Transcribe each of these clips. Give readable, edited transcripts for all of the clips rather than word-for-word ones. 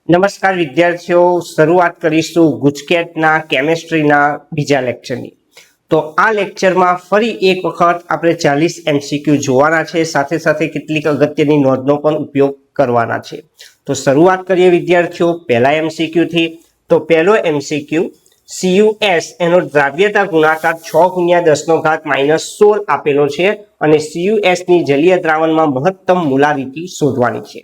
નમસ્કાર વિદ્યાર્થીઓ, શરૂઆત કરીશું ગુજકેટના કેમેસ્ટ્રીના બીજા લેક્ચરની। તો આ લેક્ચરમાં ફરી એક વખત આપણે 40 એમસીક્યુ જોવાના છે, સાથે સાથે કેટલીક અગત્યની નોંધનો પણ ઉપયોગ કરવાના છે। તો શરૂઆત કરીએ વિદ્યાર્થીઓ પહેલા એમસીક્યુ થી। તો પહેલો એમસીક્યુ CuS એનો દ્રાવ્યતા ગુણાકાર 6×10⁻16 આપેલો છે અને CuS ની જલીય દ્રાવણમાં મહત્તમ મોલારિટી શોધવાની છે।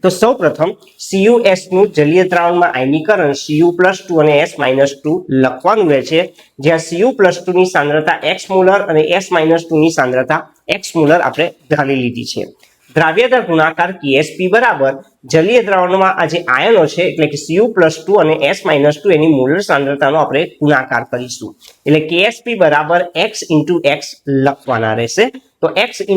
તો સૌપ્રથમ CuS નું જલીય દ્રાવણમાં આયનીકરણ Cu+2 અને S-2 લખવાનું રહે છે, જ્યાં Cu+2 ની સાંદ્રતા x મોલર અને S-2 ની સાંદ્રતા x મોલર આપણે ધારી લીધી છે। દ્રાવ્યતા ગુણાકાર Ksp બરાબર જલીય દ્રાવણમાં આ જે આયનો છે એટલે કે Cu+2 અને S-2 એની મોલર સાંદ્રતાનો આપણે ગુણાકાર કરીશું, એટલે Ksp બરાબર x × x લખવાના રહેશે। તો x ×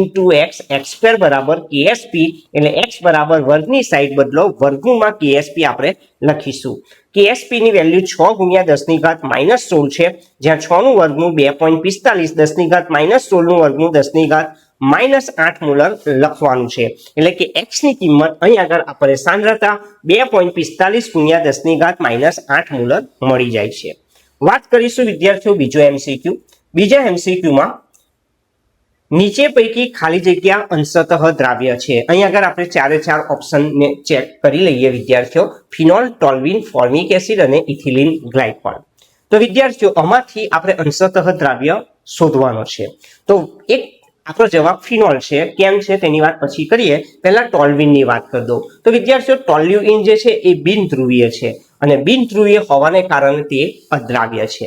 x x² બરાબર Ksp એટલે x બરાબર વર્ગની સાઈડ બદલો, વર્ગમૂળમાં Ksp આપણે લખીશું। Ksp ની વેલ્યુ 6×10⁻16 છે, જ્યાં 6 નું વર્ગમૂળ 2.45, 10⁻16 નું વર્ગમૂળ 10⁻8 મોલર લખવાનું છે, એટલે કે x ની કિંમત અહીં આગળ આપણે સાંદ્રતા 2.45 × 10⁻8 મોલર મળી જાય છે। વાત કરીશું વિદ્યાર્થીઓ બીજો એમસીક્યુ। બીજા એમસીક્યુમાં નીચે પૈકી ખાલી જગ્યા અંશતઃ દ્રાવ્ય છે। અહીં આગળ આપણે 4 ઓપ્શનને ચેક કરી લઈએ વિદ્યાર્થીઓ, ફિનોલ, ટોલ્યુઇન, ફોર્મિક એસિડ અને ઇથિલિન ગ્લાયકોલ। તો વિદ્યાર્થીઓ આમાંથી આપણે અંશતઃ દ્રાવ્ય શોધવાનો છે। તો એક આપણો જવાબ ફિનોલ છે। કેમ છે તેની વાત પછી કરીએ, પહેલા ટોલ્યુઇનની વાત કરી દઉં। તો વિદ્યાર્થીઓ ટોલ્યુઇન જે છે એ બિનધ્રુવીય છે અને બિનધ્રુવીય હોવાને કારણે તે અદ્રાવ્ય છે।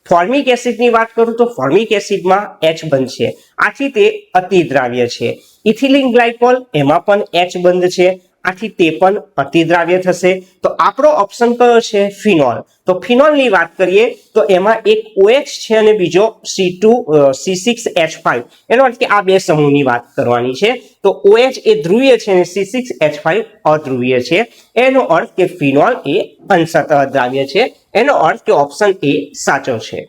ફોર્મિક એસિડની વાત કરું તો ફોર્મિક એસિડમાં H બંધ છે, આથી તે અતિદ્રાવ્ય છે। ઇથિલિન ગ્લાયકોલ એમાં પણ H બંધ છે, આથી તે પણ અતિદ્રાવ્ય થશે। તો આપણો ઓપ્શન કયો છે? ફિનોલ। તો ફિનોલની વાત કરીએ તો એમાં એક OH છે અને બીજો C6H5, એનો અર્થ કે આ બે સમૂહની વાત કરવાની છે। તો OH એ ધ્રુવીય છે અને C6H5 અધ્રુવીય છે, એનો અર્થ કે ફિનોલ એ અંશતઃ દ્રાવ્ય છે, એનો અર્થ કે ઓપ્શન એ સાચો છે।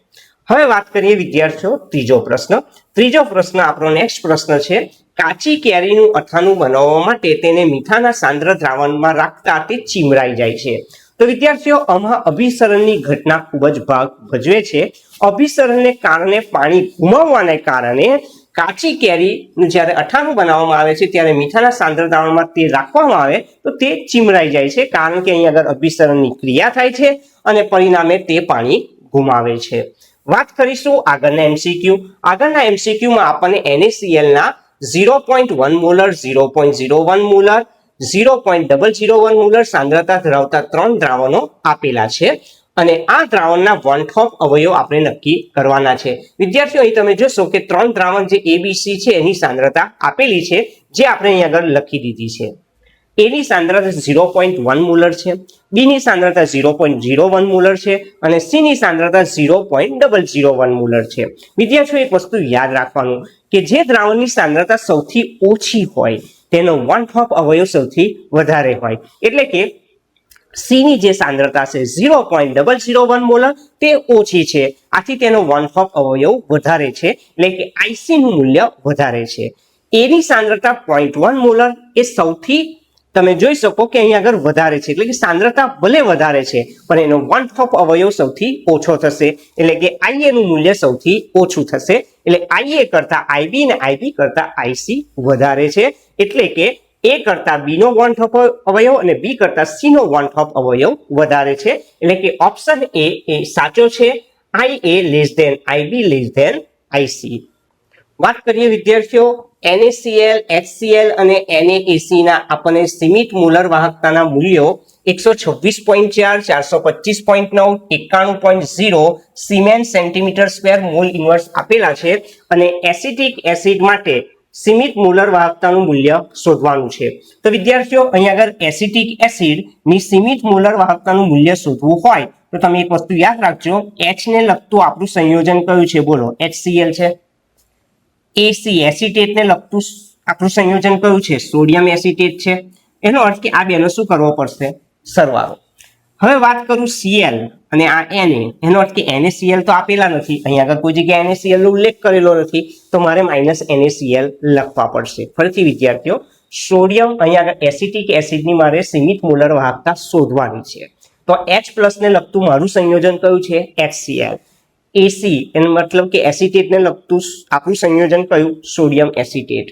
હવે વાત કરીએ વિદ્યાર્થીઓ ત્રીજો પ્રશ્ન। ત્રીજો પ્રશ્ન આપણો નેક્સ્ટ પ્રશ્ન છે, કાચી કેરીનું અથાણું બનાવવા માટે તેને મીઠાના સાંદ્ર દ્રાવણમાં રાખતા તે ચીમરાઈ જાય છે। તો વિદ્યાર્થીઓ આમાં અભિસરણની ઘટના ખૂબ જ ભાગ ભજવે છે। અભિસરણને કારણે પાણી ગુમાવવાને કારણે કાચી કેરીનું જ્યારે અથાણું બનાવવામાં આવે છે ત્યારે મીઠાના સાંદ્ર દ્રાવણમાં તે રાખવામાં આવે તો તે ચીમરાઈ જાય છે, કારણ કે અહીં આગળ અભિસરણની ક્રિયા થાય છે અને પરિણામે તે પાણી ગુમાવે છે। વાત કરીશું આગળના એમસીક્યુ। આગળના એમસીક્યુમાં આપણને NaCl ના 0.1 મોલર, 0.01 મોલર, 0.001 મોલર સાંદ્રતા ધરાવતા 3 દ્રાવણો આપેલા છે અને આ દ્રાવણના વન-ઠોક અવયવ આપણે નક્કી કરવાના છે। વિદ્યાર્થીઓ અહીં તમે જોશો કે 3 દ્રાવણ જે ABC છે એની સાંદ્રતા આપેલી છે, જે આપણે અહીં આગળ લખી દીધી છે। A ની સાંદ્રતા 0.1 મોલર છે, B ની સાંદ્રતા 0.01 મોલર છે અને C ની સાંદ્રતા 0.001 મોલર છે। વિદ્યાર્થીઓ એક વસ્તુ યાદ રાખવાનું કે જે દ્રાવણની સાંદ્રતા સૌથી ઓછી હોય તેનો વન-ઠોક અવયવ સૌથી વધારે હોય, એટલે કે C ની જે સાંદ્રતા છે 0.001 મોલર તે ઓછી છે, આથી તેનો વન-ઠોક અવયવ વધારે છે, એટલે કે IC નું મૂલ્ય વધારે છે। A ની સાંદ્રતા 0.1 મોલર એ સૌથી તમે જોઈ શકો કે અહીં આગળ વધારે છે, એટલે કે સાંદ્રતા ભલે વધારે છે પણ એનો વન-ઠોક અવયવ સૌથી ઓછો થશે, એટલે કે IA નું મૂલ્ય સૌથી ઓછું થશે, એટલે IA કરતા IB અને IB કરતા IC વધારે છે, એટલે કે A કરતા B નો વન-ઠોક અવયવ અને B કરતા C નો વન-ઠોક અવયવ વધારે છે, એટલે કે ઓપ્શન A એ સાચો છે, IA less than IB less than IC। વાત કરીએ વિદ્યાર્થીઓ NaCl, HCl અને NaAC ના આપણને સીમિત મોલર વાહકતાના મૂલ્યો 126.4, 425.9, 91.0 semen centimetre square mall inverse આપેલા છે અને એસિટિક એસિડ માટે સીમિત મોલર વાહકતાનું મૂલ્ય શોધવાનું છે। તો વિદ્યાર્થીઓ અહીં આગળ એસિટિક એસિડ ની સીમિત મોલર વાહકતાનું મૂલ્ય શોધવું હોય તો તમે એક વસ્તુ યાદ રાખજો, H ને લગતું આપણું સંયોજન કયું છે? બોલો, HCl છે। AC એસિટેટને લગતું આપણું સંયોજન કયું છે? સોડિયમ એસિટેટ છે। એનો અર્થ કે આ બેનો શું કરવો પડશે? સરવાળો। હવે વાત કરું Cl અને આ Na, એનો અર્થ કે NaCl તો આપેલા નથી, અહીં આગળ કોઈ જગ્યાએ NaCl નો ઉલ્લેખ કરેલો નથી, તો મારે -NaCl લખવા પડશે। ફરીથી વિદ્યાર્થીઓ સોડિયમ અહીંયા આગળ એસિટિક એસિડની મારે સીમિત મોલર વાહકતા શોધવાની છે. તો H+ ને લગતું મારું સંયોજન કયું છે? HCl. AC એનો મતલબ કે એસિટેટને લગતું આપણું સંયોજન કયું? Sodium acetate.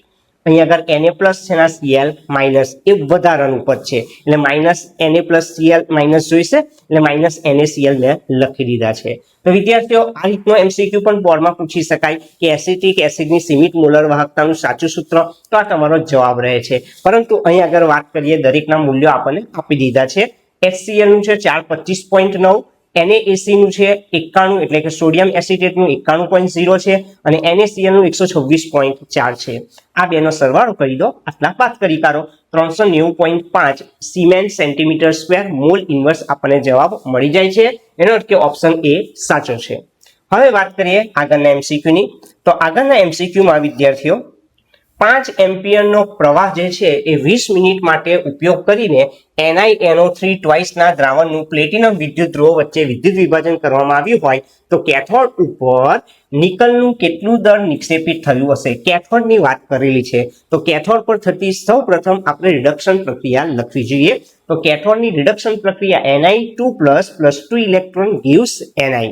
અહીંયા આગળ Na+ છે ના Cl માઇનસ એ વધારાનું પદ છે એટલે માઇનસ Na+ Cl માઇનસ જોઈશે એટલે માઇનસ NaCl મેં લખી દીધા છે. તો વિદ્યાર્થીઓ આ રીતનો MCQ પણ બોર્ડમાં પૂછી શકાય કે એસિટિક એસિડની સીમિત મોલર વાહકતાનું સાચું સૂત્ર, તો આ તમારો જવાબ રહે છે. પરંતુ અહીં આગળ વાત કરીએ દરેકના મૂલ્યો આપણને આપી દીધા છે. HCl નું છે 425.9, NaAC નું છે 91 એટલે કે સોડિયમ એસિટેટનું 91.0 છે અને NaCl નું 126.4 છે. આ બેનો સરવાળો કરી દો, આટલા બાદ કરી કાઢો 390.5 cement centimetre square mall inverse આપણને જવાબ મળી જાય છે. એનો અર્થ કે ઓપ્શન A સાચો છે. હવે વાત કરીએ આગળના MCQ ની. તો આગળના MCQ માં વિદ્યાર્થીઓ 5 એમ્પિયરનો પ્રવાહ જે છે એ 20 મિનિટ માટે ઉપયોગ કરીને NiNO3 ટ્વાઇસના દ્રાવણનું પ્લેટિનમ વિદ્યુત ધ્રુવો વચ્ચે વિદ્યુત વિભાજન કરવામાં આવ્યું હોય તો કેથોડ ઉપર નિકલનું કેટલું દળ નિક્ષેપિત થયું હશે? કેથોડની વાત કરેલી છે. તો કેથોડ પર થતી સૌપ્રથમ આપણે રિડક્શન પ્રક્રિયા લખવી જોઈએ. તો કેથોડની રિડક્શન પ્રક્રિયા Ni2+ + 2 ઇલેક્ટ્રોન gives Ni.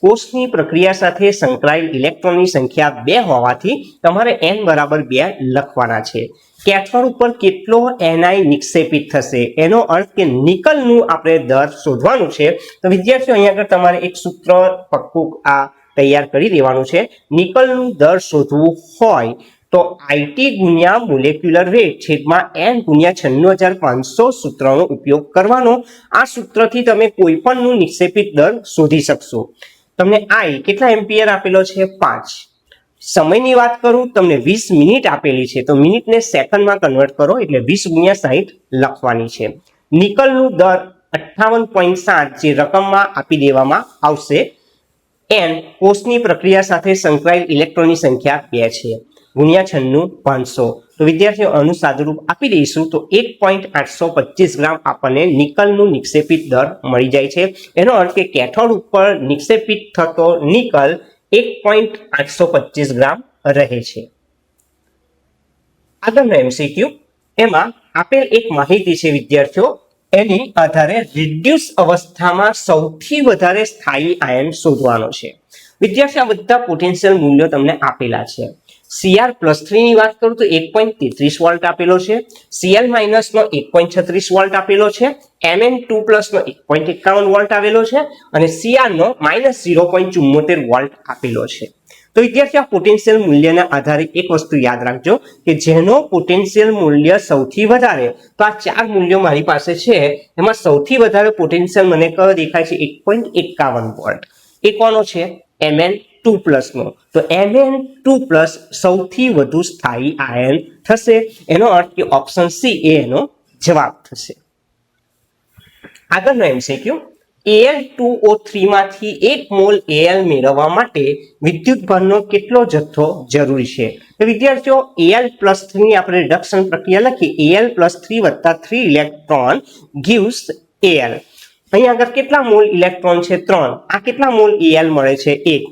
કોષની પ્રક્રિયા સાથે સંકળાયેલ ઇલેક્ટ્રોનની સંખ્યા 2 હોવાથી તમારે n બરાબર 2 લખવાના છે. કેથોડ ઉપર કેટલો Ni નિક્ષેપિત થશે એનો અર્થ કે નિકલનું આપણે દર શોધવાનું છે. તો વિદ્યાર્થીઓ અહીંયા આગળ તમારે એક સૂત્ર પક્કું આ તૈયાર કરી દેવાનું છે. નિકલનું દર શોધવું હોય તો IT ગુણ્યા મોલેક્યુલર વેટ છેદમાં n ગુણ્યા 96500 સૂત્રનો ઉપયોગ કરવાનો. આ સૂત્રથી તમે કોઈ પણનું નિક્ષેપિત દર શોધી શકશો. તમને I કેટલા એમ્પિયર આપેલો છે? 5. સમયની વાત કરું તમને 20 મિનિટ આપેલી છે તો મિનિટને સેકન્ડમાં કન્વર્ટ કરો એટલે 20 ગુણ્યા 60 લખવાની છે. નિકલનું દર 58.7 જે રકમમાં આપી દેવામાં આવશે. n કોષની પ્રક્રિયા સાથે સંકળાયેલ ઇલેક્ટ્રોનની સંખ્યા 2 છે ગુણ્યા 96500. તો વિદ્યાર્થીઓ આનું સાદુરૂપ આપી દઈશું તો 1.825 ગ્રામ આપણને નિકલનું નિક્ષેપિત દર મળી જાય છે. એનો અર્થ કે કેથોડ ઉપર નિક્ષેપિત થતો નિકલ 1.825 ગ્રામ રહે છે. આગળનો MCQ એમાં આપેલ એક માહિતી છે વિદ્યાર્થીઓ, એની આધારે રિડ્યુસ અવસ્થામાં સૌથી વધારે સ્થાયી આયન શોધવાનો છે. વિદ્યાર્થીઓ આ બધા પોટેન્શિયલ મૂલ્યો તમને આપેલા છે. Cr+3 ની વાત કરું તો 1.33 વોલ્ટ આપેલો છે. Cl- નો 1.36 વોલ્ટ આપેલો છે. Mn2+ નો 1.51 વોલ્ટ આવેલો છે અને Cr નો -0.74 વોલ્ટ આપેલો છે. તો વિદ્યાર્થીઓ આ પોટેન્શિયલ મૂલ્યના આધારે એક વસ્તુ યાદ રાખજો કે જેનો પોટેન્શિયલ મૂલ્ય સૌથી વધારે, તો આ 4 મૂલ્યો મારી પાસે છે એમાં સૌથી વધારે પોટેન્શિયલ મને કયો દેખાય છે? 1.51 વોલ્ટ. એ કોનો છે? Mn2+ નો. તો Mn2+ સૌથી વધુ સ્થાયી આયન થશે. એનો અર્થ કે ઓપ્શન C એ એનો જવાબ થશે. આગળનો MCQ Al2O3 માંથી 1 મોલ Al મેળવવા માટે વિદ્યુતભારનો કેટલો જથ્થો જરૂરી છે? તો વિદ્યાર્થીઓ Al+3 ની આપણે રિડક્શન પ્રક્રિયા લખી Al+3 + 3 ઇલેક્ટ્રોન gives Al. અહીં આગળ કેટલા મોલ ઇલેક્ટ્રોન છે? 3. આ કેટલા મોલ Al મળે છે? 1.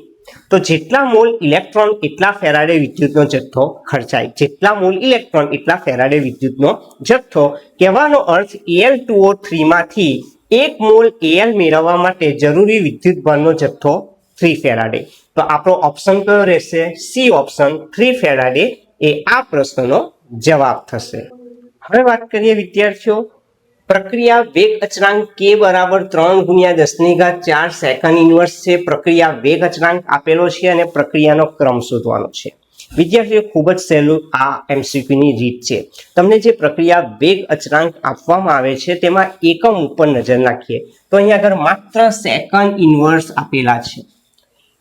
તો જેટલા મોલ ઇલેક્ટ્રોન એટલા ફેરાડે વિદ્યુતનો જથ્થો ખર્ચાય. જેટલા મોલ ઇલેક્ટ્રોન એટલા ફેરાડે વિદ્યુતનો જથ્થો. કહેવાનો અર્થ Al2O3 માંથી 1 મોલ Al મેળવવા માટે જરૂરી વિદ્યુતભારનો જથ્થો 3 ફેરાડે. તો આપણો ઓપ્શન કયો રહેશે? C ઓપ્શન 3 ફેરાડે એ આ પ્રશ્નનો જવાબ થશે. હવે વાત કરીએ વિદ્યાર્થીઓ પ્રક્રિયા વેગ અચળાંક k બરાબર 3 ગુણ્યા 10⁴ સેકન્ડ ઇન્વર્સ છે. પ્રક્રિયા વેગ અચળાંક આપેલો છે અને પ્રક્રિયાનો ક્રમ શોધવાનો છે. વિદ્યાર્થીઓ ખૂબ જ સહેલું આ MCQ ની રીત છે. તમને જે પ્રક્રિયા વેગ અચળાંક આપવામાં આવે છે તેમાં એકમ ઉપર નજર નાખીએ તો અહીંયા આગળ માત્ર સેકન્ડ ઇન્વર્સ આપેલા છે.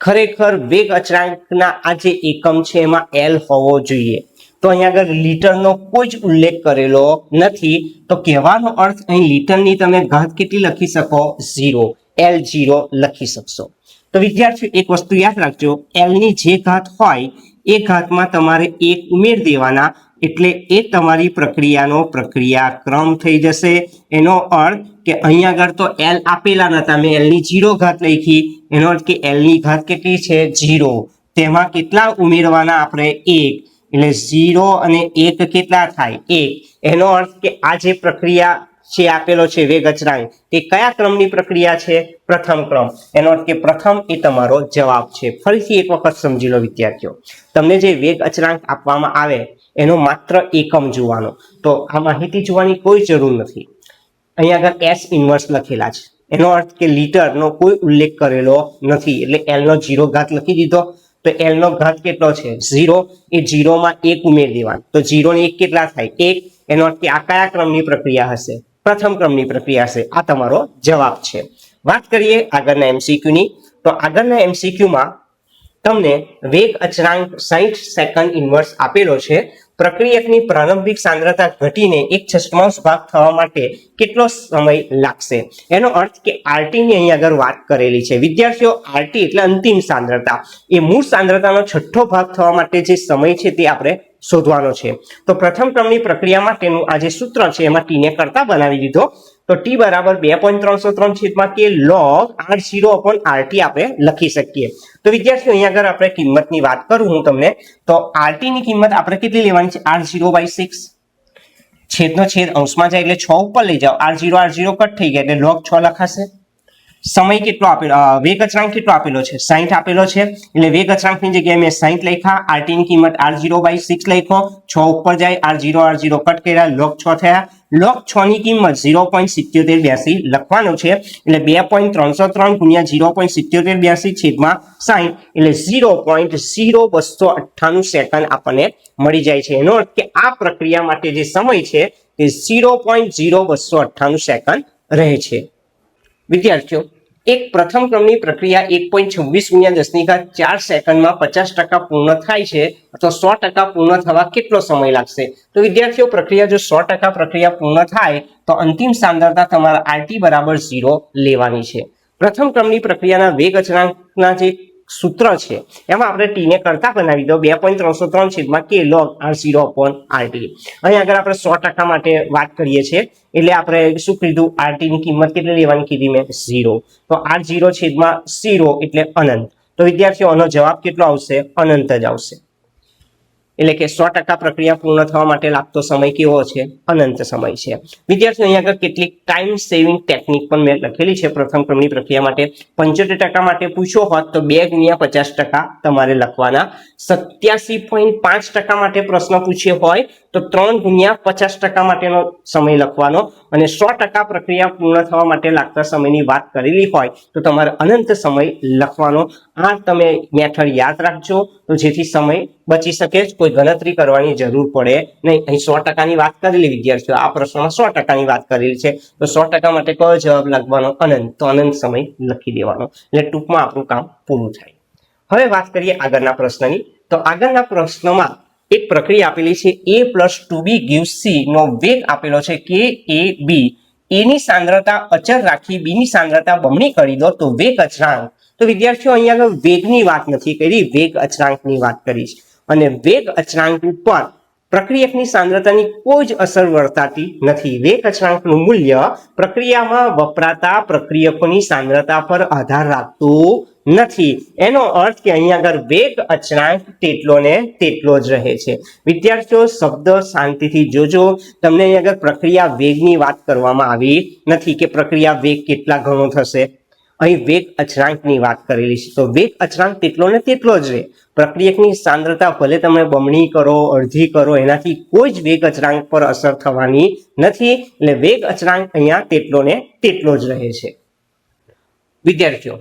ખરેખર વેગ અચળાંકના આ જે એકમ છે એમાં L હોવો જોઈએ. તો અહીંયા આગળ લીટરનો કોઈ જ ઉલ્લેખ કરેલો નથી. તો કહેવાનો અર્થ અહીં લીટરની તમે ઘાત કેટલી લખી શકો? 0. L0 લખી શકશો. તો વિદ્યાર્થીઓ એક વસ્તુ યાદ રાખજો, L ની જે ઘાત હોય એ ઘાતમાં તમારે 1 ઉમેર દેવાના એટલે એ તમારી પ્રક્રિયાનો પ્રક્રિયાક્રમ થઈ જશે. એનો અર્થ કે અહીંયા આગળ તો L આપેલા નતા, મેં L ની 0 ઘાત લખી. એનો અર્થ કે L ની ઘાત કેટલી છે? 0. તેમાં કેટલા ઉમેરવાના આપણે? 1. એટલે 0 અને 1 કેટલા થાય 1, એનો અર્થ કે આ જે પ્રક્રિયા જે આપેલો છે વેગ અચળાંક તે કયા ક્રમની પ્રક્રિયા છે? પ્રથમ ક્રમ. એનો અર્થ કે પ્રથમ એ તમારો જવાબ છે. ફરીથી એક વખત સમજી લો વિદ્યાર્થીઓ, તમને જે વેગ અચળાંક આપવામાં આવે એનો માત્ર એકમ જોવાનો, તો આ માહિતી જોવાની કોઈ જરૂર નથી. અહીંયા આગળ S ઇન્વર્સ લખેલા છે, એનો અર્થ કે લીટરનો કોઈ ઉલ્લેખ કરેલો નથી, એટલે L નો 0 ઘાત લખી દીધો. તો L નો ઘાત કેટલો છે 0, એ 0 માં 1 ઉમેરી દેવાનો, તો 0 ને 1 કેટલા થાય 1. એનો અર્થ કે આ કયા ક્રમની પ્રક્રિયા હશે? પ્રથમ ક્રમની પ્રક્રિયા હશે. આ તમારો જવાબ છે. વાત કરીએ આગળના MCQ ની, તો આગળના MCQ માં તમને વેગ અચળાંક 60 સેકન્ડ ઇન્વર્સ આપેલો છે. પ્રક્રિયકની પ્રારંભિક સાંદ્રતા ઘટીને 1/6 ભાગ થવા માટે કેટલો સમય લાગશે? એનો અર્થ કે RT ની અહીં આગળ વાત કરેલી છે વિદ્યાર્થીઓ. RT એટલે અંતિમ સાંદ્રતા, એ મૂળ સાંદ્રતાનો 6 ભાગ થવા માટે જે સમય છે તે આપણે શોધવાનો છે. તો પ્રથમ ક્રમની પ્રક્રિયા માટેનું આ જે સૂત્ર છે એમાં T ને કરતા બનાવી દીધો. તો T બરાબર 2.303/k log R0/RT આપણે લખી શકીએ. તો વિદ્યાર્થીઓ અહીંયા આગળ આપણે કિંમતની વાત કરું હું તમને, તો RT ની કિંમત આપણે કેટલી લેવાની છે? R0/6, છેદનો છેદ અંશમાં જાય એટલે 6 ઉપર લઈ જાઓ, R0 કટ થઈ ગયા એટલે log 6 લખાશે. સમય કેટલો આપેલો, વેગ અચળાંક કેટલો આપેલો છે? 60 આપેલો છે, એટલે વેગ અચળાંકની જગ્યાએ મેં 60 લખ્યા. RT ની કિંમત R0/6 લખ્યો, 6 ઉપર જાય, R0 કટ કર્યા, log 6 થયા. log 6 ની કિંમત 0.7782 લખવાનું છે, એટલે 2.303 ગુણ્યા 0.7782 છેદમાં 60 એટલે 0.0298 સેકન્ડ આપણને મળી જાય છે. એનો અર્થ કે આ પ્રક્રિયા માટે જે સમય છે તે 0.0298 સેકન્ડ રહે છે. વિદ્યાર્થીઓ, એક પ્રથમ ક્રમની પ્રક્રિયા 1.26 ગુણ્યા 10⁴ સેકન્ડમાં 50% પૂર્ણ થાય છે, તો 100% પૂર્ણ થવા કેટલો સમય લાગશે? તો વિદ્યાર્થીઓ, પ્રક્રિયા જો 100% પ્રક્રિયા પૂર્ણ થાય તો અંતિમ સાંદ્રતા તમારા RT બરાબર 0 લેવાની છે. પ્રથમ ક્રમની પ્રક્રિયાના વેગ અચળાંકના જે સૂત્ર છે એમાં આપણે T ને કરતા બનાવી દો, 2.303/k log R0/RT. અહીં આગળ આપણે 100% માટે વાત કરીએ છીએ, એટલે આપણે શું કીધું? RT ની કિંમત કેટલી લેવાની કીધી મેં? 0. તો R0/0 એટલે અનંત. તો વિદ્યાર્થીઓ, આનો જવાબ કેટલો આવશે? અનંત જ આવશે. એટલે કે 100% પ્રક્રિયા પૂર્ણ થવા માટે લાગતો સમય કેવો છે? અનંત સમય છે. વિદ્યાર્થીઓ, અહીંયા આગળ કેટલીક ટાઈમ સેવિંગ ટેકનિક પણ મેં લખેલી છે પ્રથમ ક્રમની પ્રક્રિયા માટે. 75% માટે પૂછ્યો હોત તો 2 ગુણ્યા 50% તમારે લખવાના. 87.5% માટે પ્રશ્ન પૂછ્યો હોય તો 3 ગુણ્યા 50% માટેનો સમય લખવાનો. અને 100% પ્રક્રિયા પૂર્ણ થવા માટે લાગતા સમયની વાત કરેલી હોય તો તમારે અનંત સમય લખવાનો. આ તમે મેથડ યાદ રાખજો, તો જેથી સમય બચી શકે, કોઈ ગણતરી કરવાની જરૂર પડે નહીં. અહીં 100% ની વાત કરેલી વિદ્યાર્થીઓ, આ પ્રશ્નમાં 100% ની વાત કરેલી છે, તો 100% માટે કયો જવાબ લખવાનો? અનંત. તો અનંત સમય લખી દેવાનો, એટલે ટૂંકમાં આપણું કામ પૂરું થાય. હવે વાત કરીએ આગળના પ્રશ્નની. તો આગળના પ્રશ્નમાં એક પ્રક્રિયા આપેલી છે, A + 2B gives C નો વેગ આપેલો છે KAB. A ની સાંદ્રતા અચળ રાખી B ની સાંદ્રતા બમણી કરી દો તો વેગ અચળાંક. તો વિદ્યાર્થીઓ, અહીંયા આગળ વેગની વાત નથી કરી, વેગ અચળાંકની વાત કરી છે. અને વેગ અચળાંક ઉપર પ્રક્રિયકની સાંદ્રતાની કોઈ જ અસર વર્તાતી નથી. વેગ અચળાંકનું મૂલ્ય પ્રક્રિયામાં વપરાતા પ્રક્રિયકોની સાંદ્રતા પર આધાર રાખતું નથી. એનો અર્થ કે અહીંયા આગળ વેગ અચળાંક તેટલો ને તેટલો જ રહે છે. વિદ્યાર્થીઓ, શબ્દ શાંતિથી જોજો, તમને અહીંયા આગળ પ્રક્રિયા વેગની વાત કરવામાં આવી નથી કે પ્રક્રિયા વેગ કેટલા ગણો થશે. અહીં વેગ અચળાંકની વાત કરેલી છે, તો વેગ અચળાંક તેટલો ને તેટલો જ રહે. પ્રક્રિયકની સાંદ્રતા ભલે તમે બમણી કરો, અડધી કરો, એનાથી કોઈ જ વેગ અચળાંક પર અસર થવાની નથી. એટલે વેગ અચળાંક અહીંયા તેટલો ને તેટલો જ રહે છે. વિદ્યાર્થીઓ,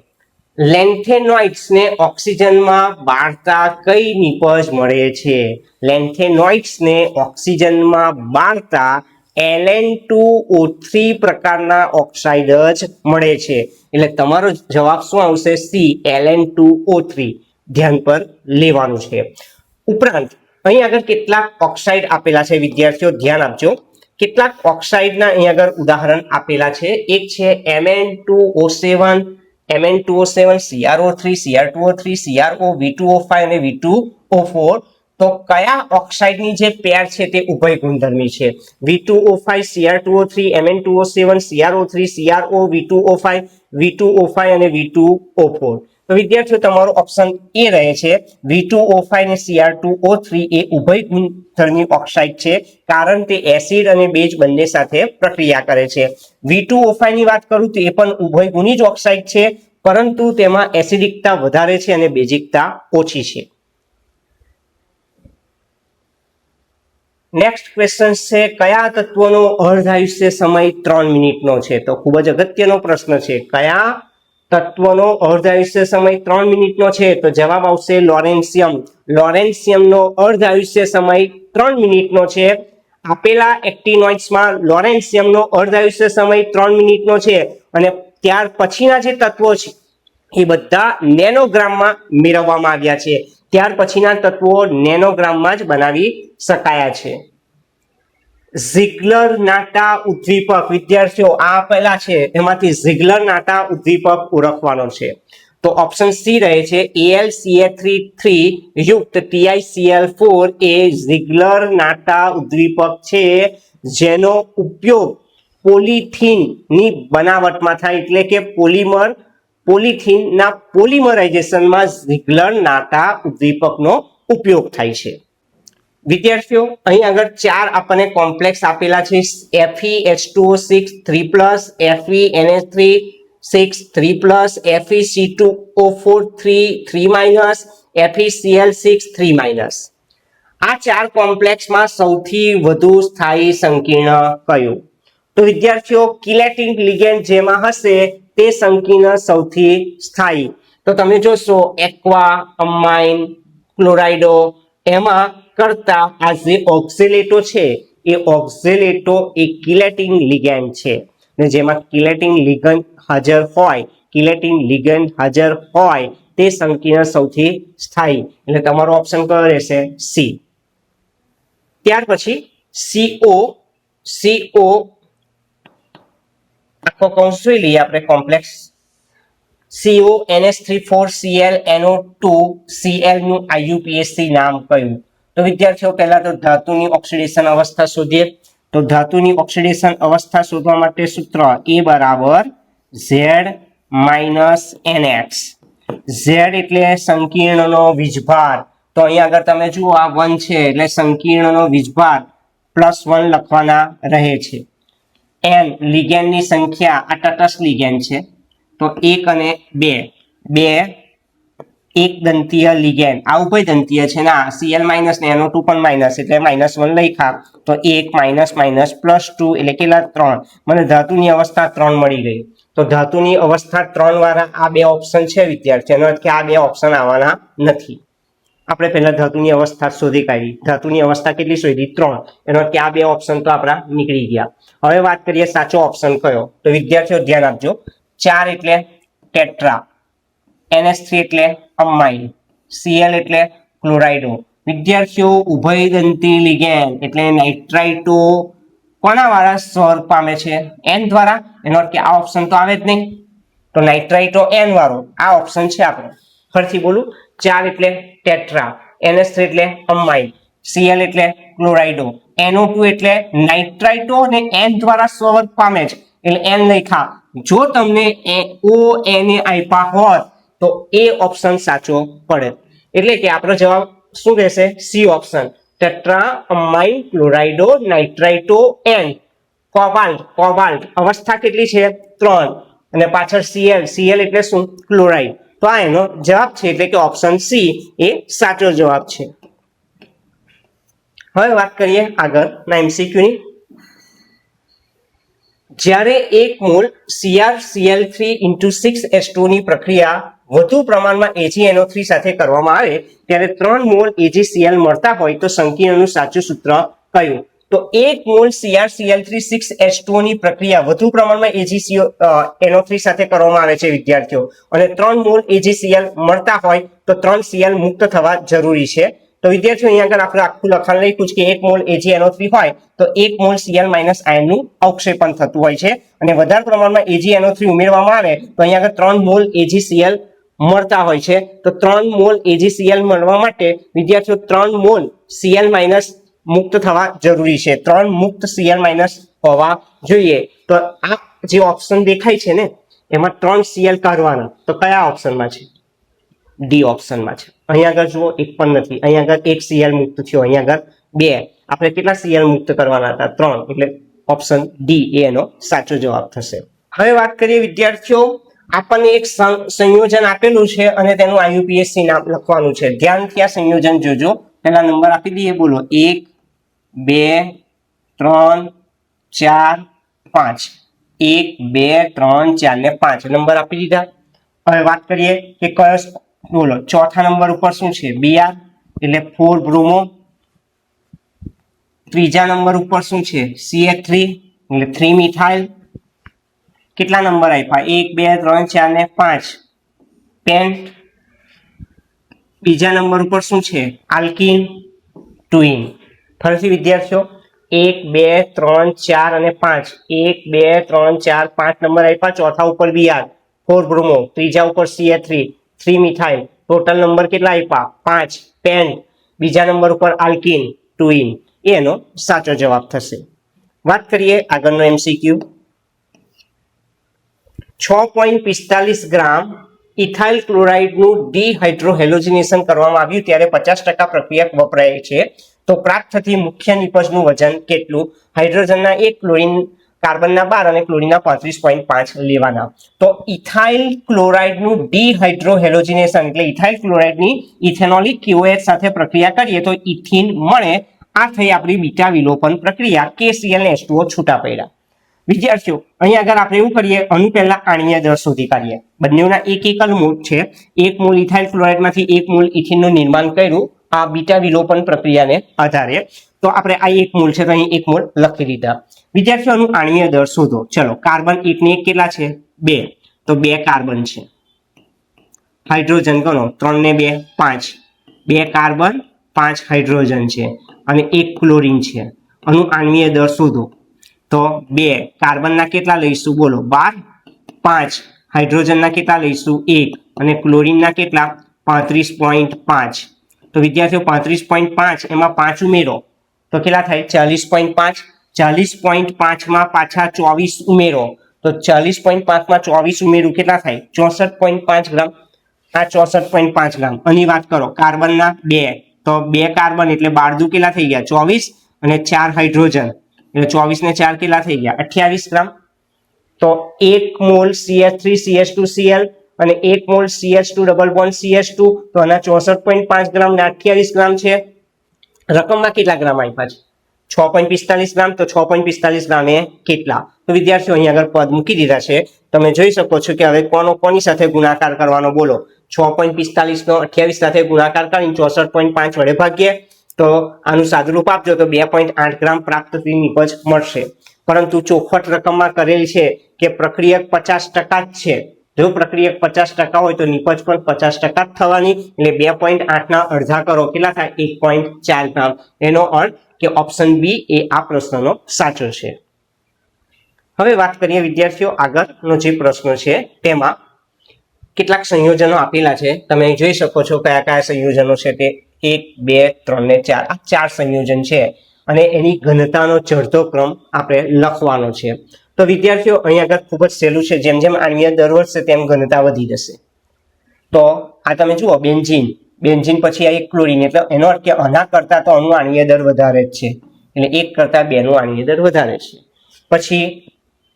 લેન્થેનોઇડ્સને ઓક્સિજનમાં બાળતા કઈ નિપજ મળે છે? લેન્થેનોઇડ્સને ઓક્સિજનમાં બાળતા Ln2O3 પ્રકારના ઓક્સાઇડ જ મળે છે. એટલે તમારો જવાબ શું આવશે? C, Ln2O3 ધ્યાન પર લેવાનું છે. ઉપરાંત અહીં આગળ કેટલાક ઓક્સાઇડ આપેલા છે વિદ્યાર્થીઓ, ધ્યાન આપજો. કેટલાક ઓક્સાઇડના અહીં આગળ ઉદાહરણ આપેલા છે. એક છે Mn2O7, CrO3, Cr2O3, CrO, V2O5 અને V2O4. તો કયા ઓક્સાઇડની જે પેર છે તે ઉભય ગુણધર્મી છે? V2O5, Cr2O3, Mn2O7, CrO3, CrO, V2O5 અને V2O4. તો વિદ્યાર્થીઓ તમારો ઓપ્શન એ રહે છે V2O5 અને Cr2O3 એ ઉભય ગુણધર્મી ઓક્સાઇડ છે, કારણ તે એસિડ અને બેઝ બંને સાથે પ્રક્રિયા કરે છે. V2O5 ની વાત કરું તો એ પણ ઉભય ગુણી જ ઓક્સાઇડ છે, પરંતુ તેમાં એસિડિકતા વધારે છે અને બેઝિકતા ઓછી છે. નેક્સ્ટ ક્વેશ્ચન છે કયા તત્વનો અર્ધાયુષ્ય સમય 3 મિનિટનો છે? તો ખૂબ જ અગત્યનો પ્રશ્ન છે. કયા તત્વનો અર્ધાયુષ્ય સમય 3 મિનિટનો છે? તો જવાબ આવશે લોરેન્સિયમ. લોરેન્સિયમનો અર્ધાયુષ્ય સમય 3 મિનિટનો છે. આપેલા એક્ટિનોઇડ્સમાં લોરેન્સિયમનો અર્ધાયુષ્ય સમય 3 મિનિટનો છે અને ત્યાર પછીના જે તત્વો છે એ બધા નેનોગ્રામમાં મેળવવામાં આવ્યા છે. ત્યાર પછીના તત્વો નેનોગ્રામમાં જ બનાવી શકાયા છે. ઝિગ્લર-નાટા ઉદ્દીપક વિદ્યાર્થીઓ આ આપેલા છે એમાંથી ઝિગ્લર-નાટા ઉદ્દીપક ઓળખવાનો છે. તો ઓપ્શન સી રહે છે AlCl3 યુક્ત TiCl4 એ ઝિગ્લર-નાટા ઉદ્દીપક છે, જેનો ઉપયોગ પોલિથીનની બનાવટમાં થાય, એટલે કે પોલિથીનના પોલિમરાઇઝેશનમાં ઝિગ્લર-નાટા ઉદ્દીપકનો ઉપયોગ થાય છે. વિદ્યાર્થીઓ અહીં આગળ 4 આપણને કોમ્પ્લેક્સ આપેલા છે FeH2O6 3+, FeNH3 6 3+, FeC2O4 3 FeCl6 3 આ 4 કોમ્પ્લેક્સમાં સૌથી વધુ સ્થાયી સંકીર્ણ કયું? તો વિદ્યાર્થીઓ કિલેટિંગ લિગેન્ડ જેમાં હશે તે સંકીર્ણ સૌથી સ્થાયી. તો તમે જોશો એક્વા, અમાઇન, ક્લોરાઇડો એમાં કરતા આ જે ઓક્ઝેલેટો છે એ ઓક્ઝેલેટો એ કિલેટિંગ લિગેન્ડ છે, ને જેમાં કિલેટિંગ લિગેન્ડ હાજર હોય તે સંકીર્ણ સૌથી સ્થાયી, એટલે તમારો ઓપ્શન કયો રહેશે? સી. ત્યાર પછી CO આખો કૌંસ જોઈ લઈએ આપણે complex. CO NH3 4 Cl NO2 Cl નું IUPAC નામ કયું? તો વિદ્યાર્થીઓ પહેલા તો ધાતુની ઓક્સિડેશન અવસ્થા શોધીએ. તો ધાતુની ઓક્સિડેશન અવસ્થા શોધવા માટે સૂત્ર A બરાબર Z માઇનસ NX. Z એટલે સંકીર્ણનો વીજભાર. તો અહીંયા આગળ તમે જુઓ આ 1 છે એટલે સંકીર્ણનો વીજભાર +1 લખવાના રહે છે. N લિગેન્ડની સંખ્યા, આ તટસ્થ લિગેન્ડ છે તો 1 અને 2 એક દંતીય લિગેન્ડ, આ ઉભય દંતીય છે ના, Cl માઇનસ ને NO2 પણ માઇનસ એટલે -1 લખ્યા તો 1 માઇનસ માઇનસ +2 એટલે કેટલા? 3. મને ધાતુની અવસ્થા 3 મળી ગઈ. તો ધાતુની અવસ્થા 3 વાળા આ 2 ઓપ્શન છે વિદ્યાર્થીઓ, એનો અર્થ કે આ 2 ઓપ્શન આવવાના નથી. આપણે પહેલા ધાતુની અવસ્થા શોધી કાઢી. ધાતુની અવસ્થા કેટલી શોધી? 3. એનો અર્થ કે આ 2 ઓપ્શન તો આપણા નીકળી ગયા. હવે વાત કરીએ સાચો ઓપ્શન કયો? તો વિદ્યાર્થીઓ ધ્યાન આપજો. 4 એટલે ટેટ્રા, NH3 એટલે અમાઇન, Cl એટલે ક્લોરાઇડો. વિદ્યાર્થીઓ ઉભયદંતી લિગેન્ડ એટલે નાઇટ્રાઇટો કોના વાળા સ્વર પામે છે? N દ્વારા. એનો અર્થ કે આ ઓપ્શન તો આવે જ નહીં, તો નાઇટ્રાઇટો N વાળો આ ઓપ્શન છે આપણો. ફરીથી બોલું, 4 એટલે ટેટ્રા, NH3 એટલે અમાઇન, Cl એટલે ક્લોરાઇડો, NO2 એટલે નાઇટ્રાઇટો અને N દ્વારા સ્વર પામે છે એટલે N લખ્યા. જો તમને O N આપ્યા હોત તો એ ઓપ્શન સાચો પડે, એટલે કે આપણો જવાબ શું રહેશે? C option, tetra amine chlorido nitrito N. Cobalt અવસ્થા કેટલી છે? 3 અને પાછળ Cl એટલે શું? ક્લોરાઇડ. તો આ એનો જવાબ છે, એટલે કે ઓપ્શન સી એ સાચો જવાબ છે. હવે વાત કરીએ આગળના MCQ ની. જ્યારે 1 મોલ CrCl3 × 6H2 ની પ્રક્રિયા વધુ પ્રમાણમાં AgNO3 સાથે કરવામાં આવે ત્યારે 3 મોલ AgCl મળતા હોય તો સંકીર્ણનું સાચું સૂત્ર કયું? તો 1 મોલ CrCl3 6H2 ની પ્રક્રિયા વધુ પ્રમાણમાં AgNO3 સાથે કરવામાં આવે છે વિદ્યાર્થીઓ, અને 3 મોલ AgCl મળતા હોય તો 3 Cl મુક્ત થવા જરૂરી છે. તો વિદ્યાર્થીઓ અહીંયા આગળ આપણે આખું લખાણ લખ્યું છે કે 1 મોલ AgNO3 હોય તો 1 મોલ Cl માઇનસ આયનનું અવક્ષેપણ થતું હોય છે, અને વધારે પ્રમાણમાં AgNO3 ઉમેરવામાં આવે તો અહીંયા આગળ 3 મોલ AgCl મળતા હોય છે. તો 3 મોલ AgCl મળવા માટે વિદ્યાર્થીઓ 3 મોલ Cl માઇનસ મુક્ત થવા જરૂરી છે. 3 મુક્ત Cl માઇનસ હોવા જોઈએ. તો આ જે ઓપ્શન દેખાય છે ને એમાં 3 Cl કાઢવાના, તો કયા ઓપ્શનમાં છે? ડી ઓપ્શનમાં છે. અહીંયા આગળ જુઓ એક પણ નથી, અહીંયા આગળ એક Cl મુક્ત થયો, અહીંયા આગળ 2. આપણે કેટલા Cl મુક્ત કરવાના હતા? 3. એટલે ઓપ્શન ડી એ એનો સાચો જવાબ થશે. હવે વાત કરીએ વિદ્યાર્થીઓ, આપણને એક સંયોજન આપેલું છે અને તેનું IUPAC નામ લખવાનું છે. ધ્યાનથી આ સંયોજન જોજો. પહેલા નંબર આપી દઈએ, બોલો. 1 2 3 4 5. 1 2 3 4 ને 5 નંબર આપી દીધા. હવે વાત કરીએ કે કયો, બોલો ચોથા નંબર ઉપર શું છે? Br એટલે 4 બ્રોમો. ત્રીજા નંબર ઉપર શું છે? CH3 એટલે 3 મિથાઇલ. કેટલા નંબર આપ્યા? 1 2 3 4 ને 5 પેન્ટ. બીજા નંબર ઉપર શું છે? આલ્કીન ટુઇન. ફરીથી વિદ્યાર્થીઓ 1 2 3 4 અને 5, 1 2 3 4 5 નંબર આપ્યા. ચોથા ઉપર Br 4 બ્રોમો, ત્રીજા ઉપર CH3 3 મિથાઇલ. ટોટલ નંબર કેટલા આપ્યા? 5 પેન્ટ. બીજા નંબર ઉપર આલ્કીન ટુઇન. એનો સાચો જવાબ થશે. વાત કરીએ આગળનો MCQ. 6.45 ગ્રામ ઇથાઇલ ક્લોરાઇડનું ડિહાઇડ્રોહેલોજિનેશન કરવામાં આવ્યું ત્યારે 50% પ્રક્રિયક વપરાય છે. તો પ્રાપ્ત થતી મુખ્ય નિપજનું વજન કેટલું? હાઇડ્રોજનના 1, ક્લોરીન કાર્બનના 12 અને ક્લોરીનના 35.5 લેવાના. તો ઇથાઇલ ક્લોરાઇડનું ડિહાઇડ્રોહેલોજિનેશન એટલે ઇથાઇલ ક્લોરાઇડની ઇથેનોલિક KOH સાથે પ્રક્રિયા કરીએ તો ઇથિન મળે. આ થઈ આપણી બીટા વિલોપન પ્રક્રિયા. KCl ને H2O છૂટા પડ્યા. વિદ્યાર્થીઓ અહીંયા આગળ આપણે એવું કરીએ, આનું પહેલા આણ્વીય દળ શોધી કાઢીએ. બંનેના એક મોલ છે. 1 મોલ ઇથાઇલ ક્લોરાઇડમાંથી 1 મોલ ઇથિનનું નિર્માણ કર્યું આ બીટા વિલોપન પ્રક્રિયાને આધારે. તો આપણે આ 1 મોલ છે તો અહીં 1 મોલ લખી દીધા. વિદ્યાર્થીઓ આનું આણ્વીય દળ શોધો. ચલો, કાર્બન 1 ને 1 કેટલા છે? 2. તો 2 કાર્બન છે. હાઇડ્રોજન ગણો, 3 ને 2 5. 2 કાર્બન 5 હાઇડ્રોજન છે અને 1 ક્લોરીન છે. આનું આણ્વીય દળ શોધો. તો 2 કાર્બનના કેટલા લઈશું? બોલો 12. 5 હાઇડ્રોજનના કેટલા લઈશું? 1 અને ક્લોરીનના કેટલા? 35.5. તો વિદ્યાર્થીઓ 35.5 એમાં 5 ઉમેરો તો કેટલા થાય? 40.5. 40.5 માં પાછા 24 ઉમેરો તો 40.5 માં 24 ઉમેરું કેટલા થાય? 64.5 ગ્રામ. આ 64.5 ગ્રામ. આની વાત કરો કાર્બનના 2 તો 2 કાર્બન એટલે 12 દુ કેટલા થઈ ગયા? 24 અને 4 હાઇડ્રોજન એટલે 24 ને 4 કેટલા થઈ ગયા? 28 ગ્રામ. તો 1 મોલ CH3CH2Cl અને 1 mall CH2 double bond CH2 તો આના 64.5 ગ્રામ ને 28 ગ્રામ છે. રકમમાં કેટલા ગ્રામ આપ્યા છે? 6.45 ગ્રામ. તો 6.45 ગ્રામ એ કેટલા? તો વિદ્યાર્થીઓ અહીં આગળ પદ મૂકી દીધા છે. તમે જોઈ શકો છો કે હવે કોની સાથે ગુણાકાર કરવાનો? બોલો 6.45 નો 28 સાથે ગુણાકાર કરીને 64.5 વડે ભાગીએ તો આનું સાદુરૂપ આપજો તો 2.8 ગ્રામ પ્રાપ્ત થતી નિપજ મળશે. પરંતુ ચોખવટ રકમમાં કરેલ છે કે પ્રક્રિયક 50% જ છે. જો પ્રક્રિયક 50% હોય તો નિપજ પણ 50% જ થવાની. એટલે 2.8 ના અડધા કરો કેટલા થાય? 1.4 ગ્રામ. એનો અર્થ કે ઓપ્શન બી એ આ પ્રશ્નનો સાચો છે. હવે વાત કરીએ વિદ્યાર્થીઓ આગળનો જે પ્રશ્ન છે તેમાં કેટલાક સંયોજનો આપેલા છે. તમે જોઈ શકો છો કયા કયા સંયોજનો છે તે 1 2 3 ને 4. આ 4 સંયોજન છે અને એની ઘનતાનો ચડતો ક્રમ આપણે લખવાનો છે. તો વિદ્યાર્થીઓ અહીંયા આગળ ખૂબ જ સહેલું છે. જેમ જેમ આણ્વીય દર વધશે તેમ ઘનતા વધી જશે. તો આ તમે જુઓ બેન્ઝીન પછી આ 1 ક્લોરીન એટલે એનો અર્થ કે આના કરતા તો આનું આણ્વીય દર વધારે જ છે. એટલે 1 કરતા 2 નું આણ્વીય દર વધારે છે. પછી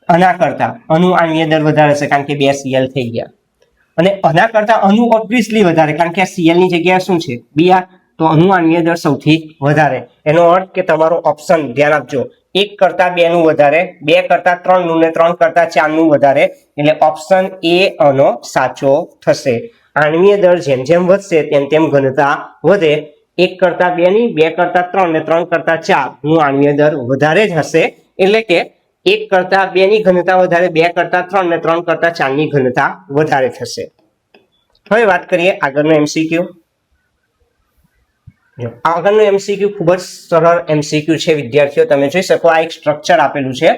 આના કરતા આનું આણ્વીય દર વધારે છે કારણ કે 2 Cl થઈ ગયા. અને આના કરતા આનું ઓબ્વિયસલી વધારે કારણ કે આ Cl ની જગ્યાએ શું છે? Br. તો આનું આણ્વીય દર સૌથી વધારે. એનો અર્થ કે તમારો ઓપ્શન ધ્યાન આપજો 1 કરતા 2 નું વધારે, 2 કરતા 3 નું ને 3 કરતા 4 નું વધારે. એટલે ઓપ્શન એ આનો સાચો થશે. આણ્વીય દર જેમ જેમ વધશે તેમ તેમ ઘનતા વધે. 1 કરતા 2 ની, 2 કરતા 3 ને 3 કરતા 4 નું આણ્વીય દર વધારે જ હશે. એટલે કે 1 કરતા 2 ની ઘનતા વધારે, 2 કરતા 3 ને 3 કરતા 4 ની ઘનતા વધારે થશે. હવે વાત કરીએ આગળનો MCQ. આગળનો MCQ ખૂબ જ સરળ MCQ છે વિદ્યાર્થીઓ. તમે જોઈ શકો આ એક સ્ટ્રક્ચર આપેલું છે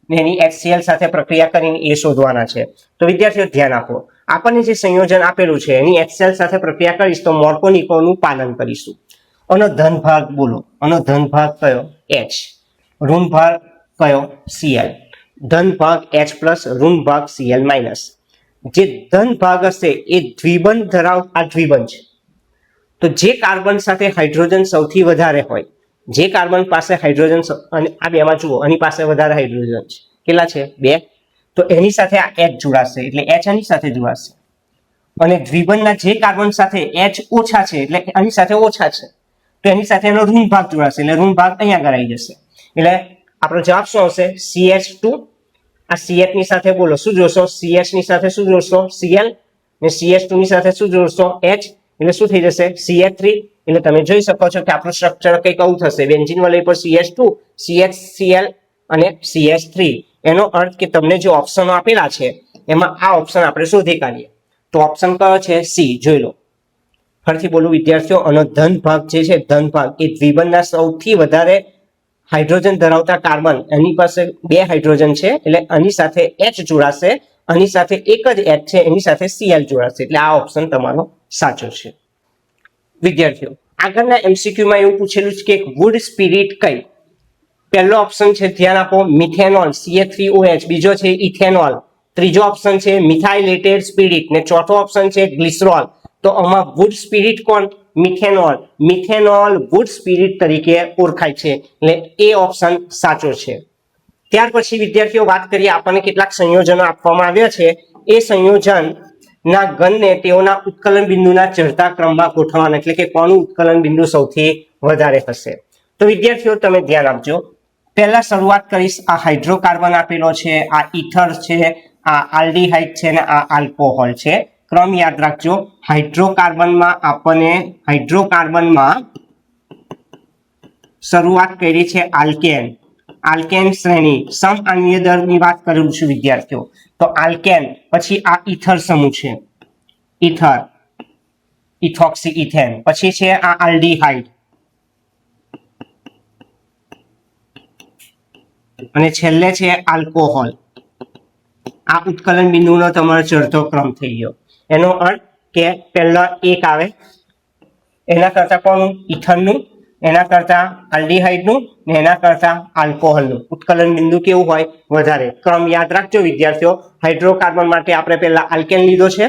ને એની HCl સાથે પ્રક્રિયા કરીને એ શોધવાના છે. તો વિદ્યાર્થીઓ ધ્યાન આપો. આપણને જે સંયોજન આપેલું છે એની HCl સાથે પ્રક્રિયા કરીશ તો મોર્કોનિકોનું પાલન કરીશું. આનો ધન ભાગ બોલો. આનો ધન ભાગ કયો? H. ઋણ ભાગ કયો? Cl. ધન ભાગ H+, ઋણ ભાગ Cl-. જે ધન ભાગ હશે એ દ્વિબંધ આ દ્વિબંધ છે. તો જે કાર્બન સાથે હાઇડ્રોજન સૌથી વધારે હોય, જે કાર્બન પાસે હાઇડ્રોજન, અને આ બેમાં જુઓ આની પાસે વધારે હાઇડ્રોજન છે, કેટલા છે 2, તો એની સાથે આ H જોડાશે એટલે H આની સાથે જોડાશે. અને દ્વિબંધના જે કાર્બન સાથે H ઓછા છે એટલે આની સાથે ઓછા છે, તો એની સાથે એનો ઋણ ભાગ જોડાશે એટલે ઋણ ભાગ અહીંયા આગળ આવી જશે. એટલે આપણો જવાબ શું આવશે? CH2. આ CH ની સાથે બોલો શું જોશો? CH ની સાથે શું જોશો? Cl. ને CH2 ની સાથે શું જોશો? H. એટલે શું થઈ જશે? CH3. એટલે તમે જોઈ શકો છો કે આપણું સ્ટ્રક્ચર કંઈક આવું થશે. બેન્ઝીન વલય પર CH2, CHCl અને CH3. એનો અર્થ કે તમને જે ઓપ્શનો આપેલા છે એમાં આ ઓપ્શન આપણે શોધી કાઢીએ. તો ઓપ્શન કયો છે? સી. જોઈ લો. ફરીથી બોલું વિદ્યાર્થીઓ, આનો ધન ભાગ જે છે, ધન ભાગ એ દ્વિબંધના સૌથી વધારે હાઇડ્રોજન ધરાવતા કાર્બન, એની પાસે 2 હાઇડ્રોજન છે એટલે આની સાથે H જોડાશે, આની સાથે એક જ H છે એની સાથે Cl જોડાશે. એટલે આ ઓપ્શન તમારો સાચો છે. વિદ્યાર્થીઓ, આગળના MCQ માં એવું પૂછેલું છે કે વુડ સ્પિરિટ કઈ? પહેલો ઓપ્શન છે, ધ્યાન આપો, મિથેનોલ CH3OH. બીજો છે ઇથેનોલ. ત્રીજો ઓપ્શન છે મિથાઇલેટેડ સ્પિરિટ. ને ચોથો ઓપ્શન છે ગ્લિસરોલ. તો આમાં વુડ સ્પિરિટ કોણ? મિથેનોલ. મિથેનોલ વુડ સ્પિરિટ તરીકે ઓળખાય છે એટલે એ ઓપ્શન સાચો છે. ત્યાર પછી વિદ્યાર્થીઓ વાત કરીએ, આપણને કેટલાક સંયોજનો આપવામાં આવ્યા છે. એ સંયોજનના ગણને તેઓના ઉત્કલન બિંદુના ચડતા ક્રમમાં ગોઠવવાના, એટલે કે કોનું ઉત્કલન બિંદુ સૌથી વધારે હશે. તો વિદ્યાર્થીઓ તમે ધ્યાન આપજો. પહેલા શરૂઆત કરીશ, આ હાઇડ્રોકાર્બન આપેલો છે, આ ઇથર છે, આ આલ્ડીહાઇડ છે અને આ આલ્કોહોલ છે. ક્રમ યાદ રાખજો. હાઇડ્રોકાર્બનમાં શરૂઆત કરી છે આલ્કેન. આલ્કેન શ્રેણી સમ આણ્વીય દળની વાત કરું છું વિદ્યાર્થીઓ. તો આલ્કેન, પછી આ ઇથર સમૂહ છે, ઇથર, ઇથોક્સી ઇથેન. પછી છે આ આલ્ડીહાઇડ અને છેલ્લે છે આલ્કોહોલ. આ ઉત્કલન બિંદુનો તમારો ચડતો ક્રમ થઈ ગયો. એનો અર્થ કે પહેલા એક આવે, એના કરતા કોનું? ઇથરનું, એના કરતા આલ્ડીહાઇડનું, ને એના કરતા આલ્કોહોલનું ઉત્કલન બિંદુ કેવું હોય? વધારે. ક્રમ યાદ રાખજો વિદ્યાર્થીઓ. હાઇડ્રોકાર્બન માટે આપણે પહેલા આલ્કેન લીધો છે.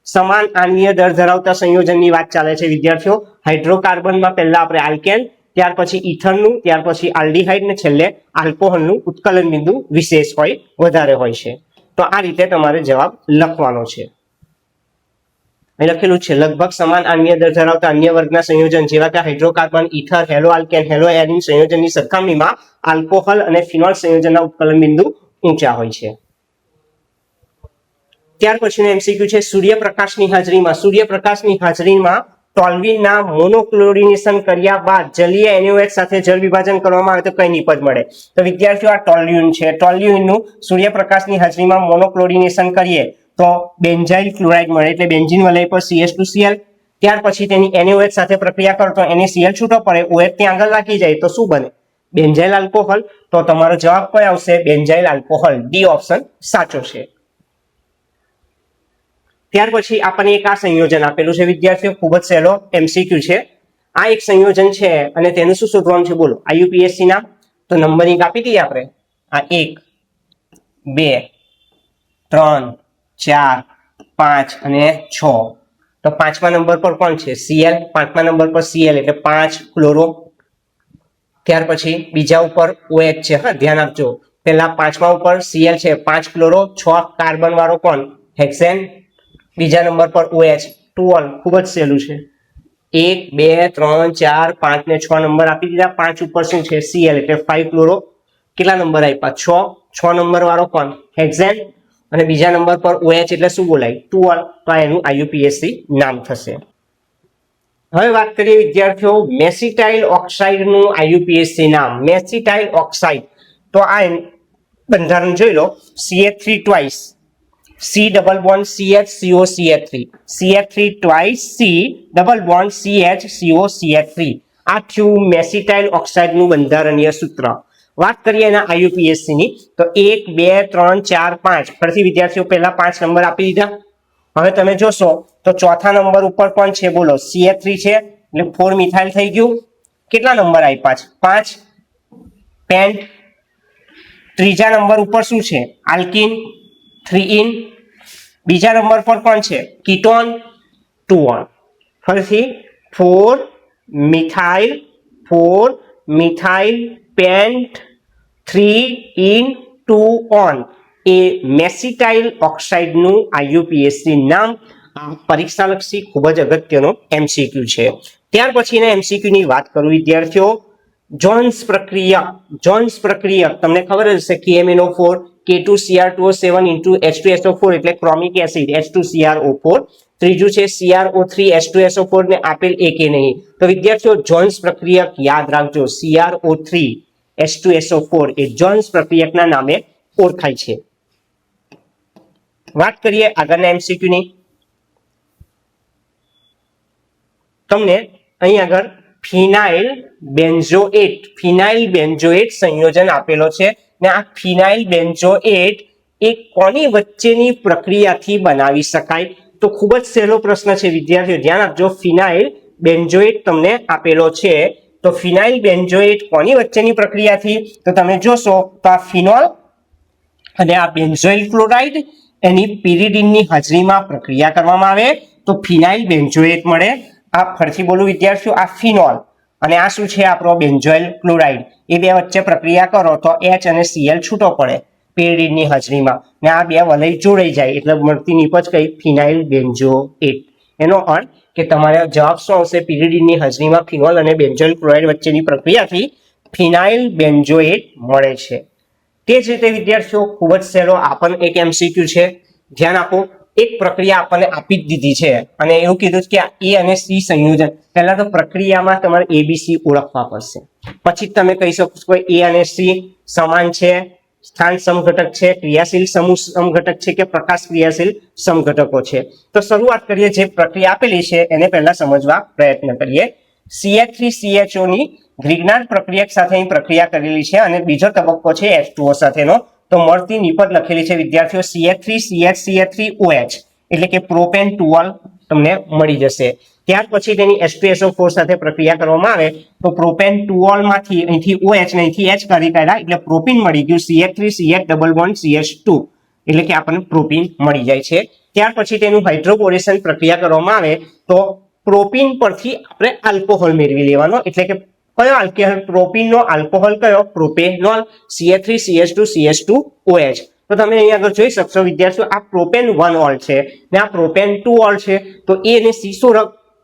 સમાન આણ્વીય દળ ધરાવતા સંયોજનની વાત ચાલે છે વિદ્યાર્થીઓ. હાઇડ્રોકાર્બનમાં પહેલા આપણે આલ્કેન, ત્યાર પછી ઇથરનું, ત્યાર પછી આલ્ડીહાઇડ ને છેલ્લે આલ્કોહોલનું ઉત્કલન બિંદુ વિશેષ હોય, વધારે હોય છે. તો આ રીતે તમારે જવાબ લખવાનો છે. લખેલું છે લગભગ સમાન આણ્વીય દળ ધરાવતા અન્ય વર્ગના સંયોજન જેવા કે hydrocarbon, ether, halo alkane, halo arene સંયોજનની સરખામણીમાં આલ્કોહોલ અને ફિનોલ સંયોજનના ઉત્કલન બિંદુ ઊંચા હોય છે. ત્યાર પછીનો MCQ છે, સૂર્યપ્રકાશની હાજરીમાં ટોલ્યુઇનના મોનોક્લોરિનેશન કર્યા બાદ જલીય NaOH સાથે જળ વિભાજન કરવામાં આવે તો કઈ નિપજ મળે? તો વિદ્યાર્થીઓ, આ ટોલ્યુઇન છે. ટોલ્યુઇનનું સૂર્યપ્રકાશની હાજરીમાં મોનોક્લોરિનેશન કરીએ તો બેન્ઝાઇલ ક્લોરાઇડ મળે, એટલે બેન્ઝીન વલય પર CH2Cl. ત્યાર પછી તેની NaOH સાથે પ્રક્રિયા કરો તો NaCl છૂટો પડે, OH ત્યાં આગળ લાગી જાય તો શું બને? Benzyl alcohol. તો તમારો જવાબ કયો આવશે? Benzyl alcohol. ડી ઓપ્શન સાચો છે. ત્યાર પછી આપણને એક આ સંયોજન આપેલું છે વિદ્યાર્થીઓ, ખૂબ જ સહેલો MCQ છે. આ એક સંયોજન છે અને તેનું શું શોધવાનું છે બોલો? IUPAC નામ. તો નંબરિંગ આપી દઈએ આપણે. આ 1, 2, 3, 4, 5 અને 6. તો 5મા નંબર પર કોણ છે? Cl. 5મા નંબર પર Cl એટલે 5 ક્લોરો. ત્યાર પછી બીજા ઉપર OH છે. હા, ધ્યાન આપજો. પહેલા 5મા ઉપર Cl છે, 5 ક્લોરો, 6 કાર્બન વાળો કોણ? હેક્સેન. બીજા નંબર પર OH, ટોલ. ખૂબ જ સહેલું છે. 1, 2, 3, 4, 5 ને 6 નંબર આપી દીધા. 5 ઉપર શું છે? Cl એટલે 5 ક્લોરો. કેટલા નંબર આપ્યા? 6 નંબર વાળો કોણ? હેક્સેન. અને બીજા નંબર પર OH એટલે શું બોલાય? ટોલ. તો એનું IUPAC નામ થશે. હવે વાત કરીએ વિદ્યાર્થીઓ મેસિટાઇલ ઓક્સાઇડનું IUPAC નામ. મેસિટાઇલ ઓક્સાઇડ, તો આ બંધારણ જોઈ લો. CH3 twice C double bond CH CO CH3, CH3 twice C double bond CH CO CH3. આ થયું મેસિટાઇલ ઓક્સાઇડનું બંધારણીય સૂત્ર. વાત કરીએ એના IUPAC ની તો 1, 2, 3, 4, 5. ફરીથી વિદ્યાર્થીઓ પહેલા 5 નંબર આપી દીધા. હવે તમે જોશો તો ચોથા નંબર ઉપર કોણ છે બોલો? CH3 છે એટલે 4 મિથાઇલ થઈ ગયું. કેટલા નંબર આપ્યા છે? 5 પેન્ટ. ત્રીજા નંબર ઉપર શું છે? Alkene, 3 in. બીજા નંબર પર કોણ છે? કીટોન 2 ફરીથી 4 મિથાઇલ પેન્ટ 3 in 2 એ મેસિટાઇલ ઓક્સાઇડનું આઈયુપીએસી નામ. પરીક્ષાલક્ષી ખૂબ જ અગત્યનો MCQ છે. ત્યાર પછીના MCQ ની વાત કરું વિદ્યાર્થીઓ, જોન્સ પ્રક્રિયક તમને ખબર જ હશે KMnO4 K2Cr2O7 into H2SO4 એટલે ક્રોમિક એસિડ H2CrO4. ત્રીજું છે CrO3 H2SO4 ને આપેલ એકે નહીં. તો વિદ્યાર્થીઓ જોન્સ પ્રક્રિયક યાદ રાખજો, CrO3 H2SO4 એ જોન્સ પ્રક્રિયકના નામે ઓળખાય છે. વાત કરીએ આગળના MCQ ની. તમને અહીં આગળ ફિનાઇલ બેન્ઝોએટ સંયોજન આપેલો છે ને આ ફિનાઇલ બેન્ઝોએટ એ કોની વચ્ચેની પ્રક્રિયાથી બનાવી શકાય? તો ખૂબ જ સહેલો પ્રશ્ન છે વિદ્યાર્થીઓ, ધ્યાન આપજો. ફિનાઇલ બેન્ઝોએટ તમને આપેલો છે, તો ફિનાઇલ બેન્ઝોએટ કોની વચ્ચેની પ્રક્રિયાથી? તો તમે જોશો તો આ ફિનોલ અને આ બેન્ઝોઇલ ક્લોરાઇડ એની પિરિડીનની હાજરીમાં પ્રક્રિયા કરવામાં આવે તો ફિનાઇલ બેન્ઝોએટ મળે. આ ફરીથી બોલું વિદ્યાર્થીઓ, આ ફિનોલ અને આ શું છે આપણો બેન્ઝોઇલ ક્લોરાઇડ, એ બે વચ્ચે પ્રક્રિયા કરો તો H અને Cl છૂટો પડે પિરિડીનની હાજરીમાં ને આ બે વલય જોડાઈ જાય એટલે મળતી નિપજ કઈ? ફિનાઇલ બેન્ઝોએટ. એનો અર્થ કે તમારે જવાબ શું આવશે? પિરિડીનની હાજરીમાં ફિનોલ અને બેન્ઝોઇલ ક્લોરાઇડ વચ્ચેની પ્રક્રિયાથી ફિનાઇલ બેન્ઝોએટ મળે છે. તે જ રીતે વિદ્યાર્થીઓ ખૂબ જ સહેલો આ પણ એક MCQ છે, ધ્યાન આપો. એક પ્રક્રિયા આપણને આપી જ દીધી છે અને એવું કીધું કે આ A અને C સંયોજન. પહેલા તો પ્રક્રિયામાં તમારે ABC ઓળખવા પડશે, પછી તમે કહી શકો છો A અને C સમાન છે, સ્થાન સમઘટક છે, ક્રિયાશીલ સમૂહ સમઘટક છે કે પ્રકાશ ક્રિયાશીલ સમઘટકો છે. તો શરૂઆત કરીએ, જે પ્રક્રિયા આપેલી છે એને પહેલા સમજવા પ્રયત્ન કરીએ. CH3CHO ની ગ્રિગ્નાર્ડ પ્રક્રિયક સાથે પ્રક્રિયા કરેલી છે અને બીજો તબક્કો છે H2O સાથેનો. તો મળતી નિપજ લખેલી છે વિદ્યાર્થીઓ CH3CH3OH એટલે કે પ્રોપેન 2 તમને મળી જશે. ત્યાર પછી તેની H2SO4 સાથે પ્રક્રિયા કરવામાં આવે તો પ્રોપેન 2 માંથી અહીંથી OH ને અહીંથી H કરી કાઢ્યા એટલે પ્રોપીન મળી ગયું CH3CH+CH2 એટલે કે આપણને પ્રોપીન મળી જાય છે. ત્યાર પછી તેનું હાઇડ્રોબોરેશન પ્રક્રિયા કરવામાં આવે તો પ્રોપીન પરથી આપણે આલ્કોહોલ મેળવી લેવાનો, એટલે કે કયો આલ્કોહોલ? પ્રોપીનનો આલ્કોહોલ કયો? Propanol CH3CH2CH2OH. તો તમે અહીંયા આગળ જોઈ શકશો વિદ્યાર્થીઓ, આ પ્રોપેન 1 ઓલ છે ને આ પ્રોપેન 2 ઓલ છે. તો એ અને C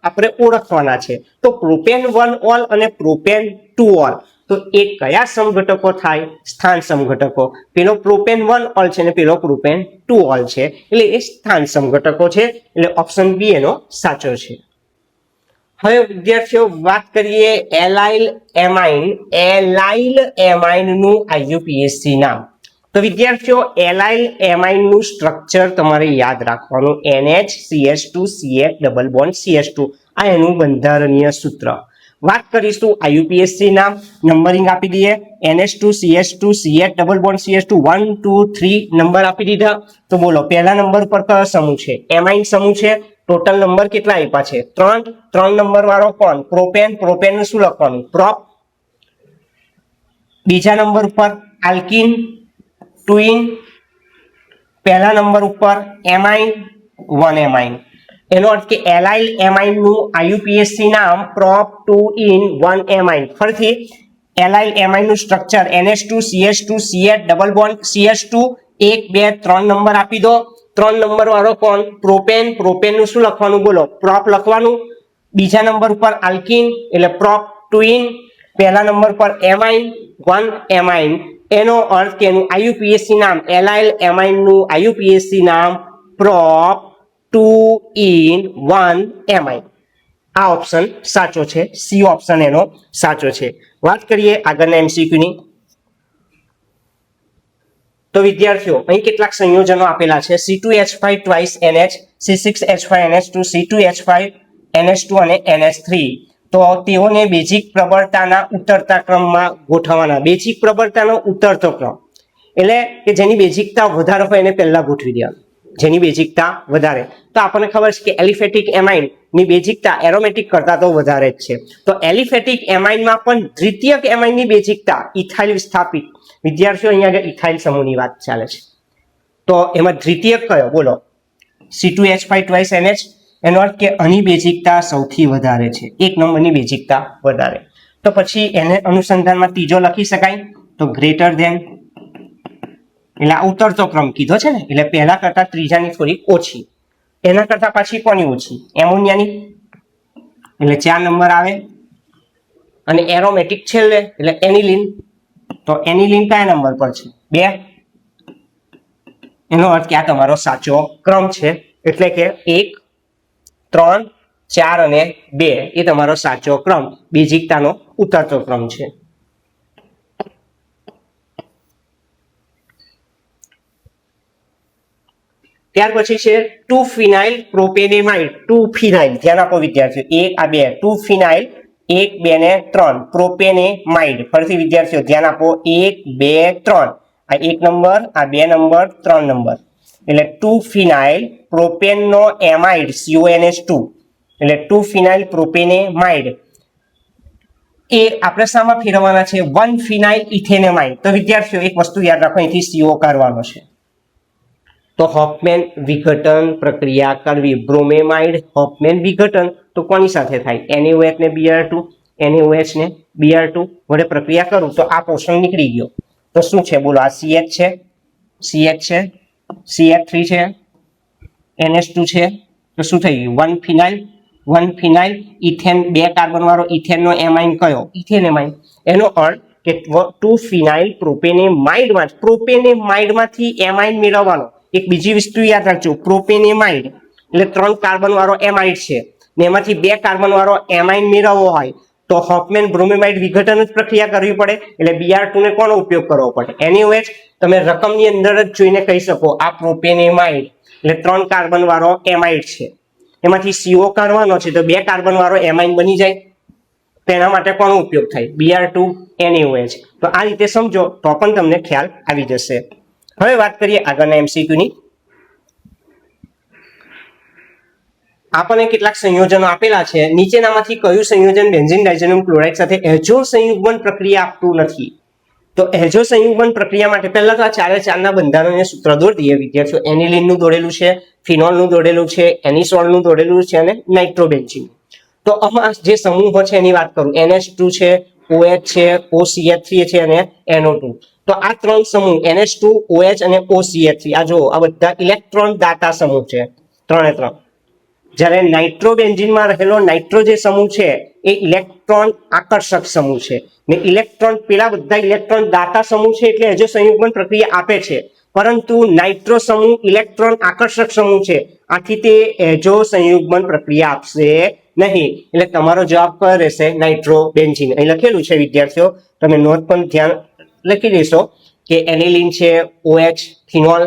આપણે ઓળખવાના છે. તો પ્રોપેન 1 ઓલ અને પ્રોપેન 2 ઓલ તો એ કયા સમઘટકો થાય? સ્થાન સમઘટકો. પેલો પ્રોપેન 1 ઓલ છે ને પેલો પ્રોપેન 2 ઓલ છે એટલે એ સ્થાન સમઘટકો છે, એટલે ઓપ્શન બી એનો સાચો છે. હવે વિદ્યાર્થીઓ વાત કરીએ એલાઇલ એમાઇન નું આઈયુપીએસી નામ. તો વિદ્યાર્થીઓ એલાઇલ એમાઇન નું સ્ટ્રક્ચર તમારે યાદ રાખવાનું, NH CH2CH double bond CH2 આ એનું બંધારણીય સૂત્ર. વાત કરીશું આઈયુપીએસી નામ, નંબરિંગ આપી દઈએ. NH2CH2CH double bond CH2 1 2 3 number આપી દીધા. તો બોલો પહેલા નંબર પર કયો સમૂહ છે? એમાઇન સમૂહ છે. ટોટલ નંબર કેટલા આપ્યા છે? 3 નંબર વાળો કોણ? પ્રોપેન. પ્રોપેન નું શું લખવાનું? પ્રોપ. બીજા નંબર પર આલ્કિન ટ્વિન. પહેલા નંબર ઉપર એમાઇન 1 એમાઇન. એનો અર્થ કે એલાઇલ એમાઇન નું આઈયુપીએસી નામ પ્રોપ 2 in 1 એમાઇન. ફરીથી એલાઇલ એમાઇન નું structure NH2CH2CH double bond CH2 1 2 3 number આપી દો. 3 નંબર વાળો કોણ? પ્રોપેન. પ્રોપેન નું શું લખવાનું? બોલો પ્રોપ લખવાનું. બીજા નંબર પર આલ્કિન એટલે પ્રોપ ટ્વિન. પહેલા નંબર પર એમાઇન 1 એમાઇન. એનો અર્થ કે એનું આઈયુપીએસી નામ એલાઇલ એમાઇન નું આઈયુપીએસી નામ પ્રોપ 2 in 1 એમાઇન. આ ઓપ્શન સાચો છે, સી ઓપ્શન એનો સાચો છે. વાત કરીએ આગળના MCQ ની. તો વિદ્યાર્થીઓ અહીં કેટલાક સંયોજનો આપેલા છે. C2H5 twice NH, C6H5NH2, C2H5 NH2 અને NH3. તો તેઓને બેઝિક પ્રબળતાના ઉતરતા ક્રમમાં ગોઠવવાના. બેઝિક પ્રબળતાનો ઉતરતો ક્રમ એટલે કે જેની બેઝિકતા વધારે હોય એને પહેલા ગોઠવી દેવાનું, જેની બેઝિકતા વધારે. તો આપણને ખબર છે કે એલિફેટિક એમાઇન ની બેઝિકતા એરોમેટિક કરતા તો વધારે જ છે. તો એલિફેટિક એમાઇનમાં પણ દ્વિતીયક એમાઇનની બેઝિકતા ઇથાઇલ વિસ્થાપિત. વિદ્યાર્થીઓ અહીંયા આગળ ઇથાઇલ સમૂહની વાત ચાલે છે. તો એમાં દ્વિતીયક કયો? બોલો C2H5 ટ્વાઇસ NH, એનો અર્થ કે આની બેઝિકતા સૌથી વધારે છે, 1 નંબરની બેઝિકતા વધારે. તો પછી એને અનુસંધાનમાં ત્રીજો લખી શકાય તો ગ્રેટર ધેન, એટલે આ ઉતરતો ક્રમ કીધો છે ને, એટલે પહેલા કરતા ત્રીજાની થોડી ઓછી, એના કરતા પાછી કોની ઓછી, એમોનિયાની, એટલે 4 નંબર આવે. અને એરોમેટિક છેલ્લે એટલે એનિલિન, તો એનિલિન કયા નંબર પર છે, 2. એનો અર્થ કે આ તમારો સાચો ક્રમ છે, એટલે કે 1, 3, 4 અને 2 એ તમારો સાચો ક્રમ, બેઝિકતાનો ઉતરતો ક્રમ છે. ત્યાર પછી છે 2-ફિનાઇલ પ્રોપેનેમાઇડ. 2-ફિનાઇલ, ધ્યાન આપો વિદ્યાર્થીઓ, 1 આ 2, 2-ફિનાઇલ 1, 2 ને 3 પ્રોપેનેમાઇડ. ફરીથી વિદ્યાર્થીઓ ધ્યાન આપો, 1, 2, 3, આ 1 નંબર, આ 2 નંબર, 3 નંબર, એટલે 2-ફિનાઇલ પ્રોપેનનો એમાઇડ, CONH2, એટલે 2-ફિનાઇલ પ્રોપેનેમાઇડ. એ આપણે શામાં ફેરવવાના છે, 1-ફિનાઇલ ઇથેનેમાઇડ. તો વિદ્યાર્થીઓ એક વસ્તુ યાદ રાખો, અહીંથી CO કરવાનો છે, તો હોફમેન વિઘટન પ્રક્રિયા કરવી. બ્રોમેમાઇડ હોફમેન વિઘટન તો કોની સાથે થાય, NaOH ને Br2, NaOH ને Br2 વડે પ્રક્રિયા કરું તો આ પોષણ નીકળી ગયો. તો શું છે બોલો, આ CH છે, CH છે, CH3 છે, NH2 છે, તો શું થઈ ગયું, 1-ફિનાઇલ ઇથેન, 2 કાર્બન વાળો ઇથેનનો એમાઇન કયો, ઇથેનેમાઇન. એનો અર્થ કે 2-ફિનાઇલ પ્રોપેનેમાઇડમાંથી એમાઇન મેળવવાનો. એક બીજી વસ્તુ યાદ રાખજો, પ્રોપેનેમાઇડ એટલે 3 કાર્બન વાળો એમાઇડ છે ને એમાંથી 2 કાર્બન વાળો એમાઇન મેળવવો હોય તો હોફમેન બ્રોમેમાઇડ વિઘટન જ પ્રક્રિયા કરવી પડે, એટલે Br2 ને કોનો ઉપયોગ કરવો પડે, NaOH. તમે રકમની અંદર જ જોઈને કહી શકો આ પ્રોપેનેમાઇડ એટલે 3 કાર્બન વાળો એમાઇડ છે, એમાંથી CO કાઢવાનો છે તો 2 કાર્બન વાળો એમાઇન બની જાય, તેના માટે કોનો ઉપયોગ થાય, Br2 NaOH. તો આ રીતે સમજો તો પણ તમને ખ્યાલ આવી જશે. હવે વાત કરીએ આગળના MCQ ની. આપણને કેટલાક સંયોજનો આપેલા છે, નીચેનામાંથી કયું સંયોજન બેન્ઝીન ડાયઝોનિયમ ક્લોરાઇડ સાથે એઝો સંયુગ્મન પ્રક્રિયા આપતું નથી. તો એઝો સંયુગ્મન પ્રક્રિયા માટે પહેલા તો આ 4 ના બંધારણને સૂત્ર દોરી દઈએ વિદ્યાર્થીઓ. એનિલિનનું દોરેલું છે, ફિનોલનું દોરેલું છે, એનિસોલનું દોરેલું છે અને નાઇટ્રોબેન્ઝીન. તો આમાં જે સમૂહો છે એની વાત કરું, NH2 છે, OH છે, OCH3 છે અને NO2. તો આ 3 સમૂહ NH2, OH અને OCH3, આ જો આ બધા ઇલેક્ટ્રોન દાતા સમૂહ છે, 3 3. જ્યારે નાઇટ્રોબેન્ઝીનમાં રહેલો નાઇટ્રો જે સમૂહ છે એ ઇલેક્ટ્રોન આકર્ષક સમૂહ છે ને ઇલેક્ટ્રોન, પેલા બધા ઇલેક્ટ્રોન દાતા સમૂહ છે એટલે એજો સંયુગ્મન પ્રક્રિયા આપે છે, પરંતુ નાઇટ્રો સમૂહ ઇલેક્ટ્રોન આકર્ષક સમૂહ છે, આથી તે એજો સંયુગ્મન પ્રક્રિયા આપશે નહીં. એટલે તમારો જવાબ કયો રહેશે, નાઇટ્રોબેન્ઝીન. અહીં લખેલું છે વિદ્યાર્થીઓ, તમે નોંધ પણ ધ્યાન લખી લેશો કે એનિલિન છે, OH ફિનોલ,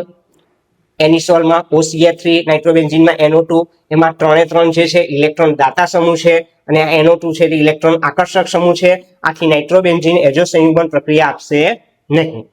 એનિસોલમાં OCH3, નાઇટ્રોબેન્ઝીનમાં NO2, એમાં 3 જે છે ઇલેક્ટ્રોન દાતા સમૂહ છે અને આ NO2 છે તે ઇલેક્ટ્રોન આકર્ષક સમૂહ છે, આથી નાઇટ્રોબેન્ઝીન એજો સંયુગ્મન પ્રક્રિયા આપશે નહીં.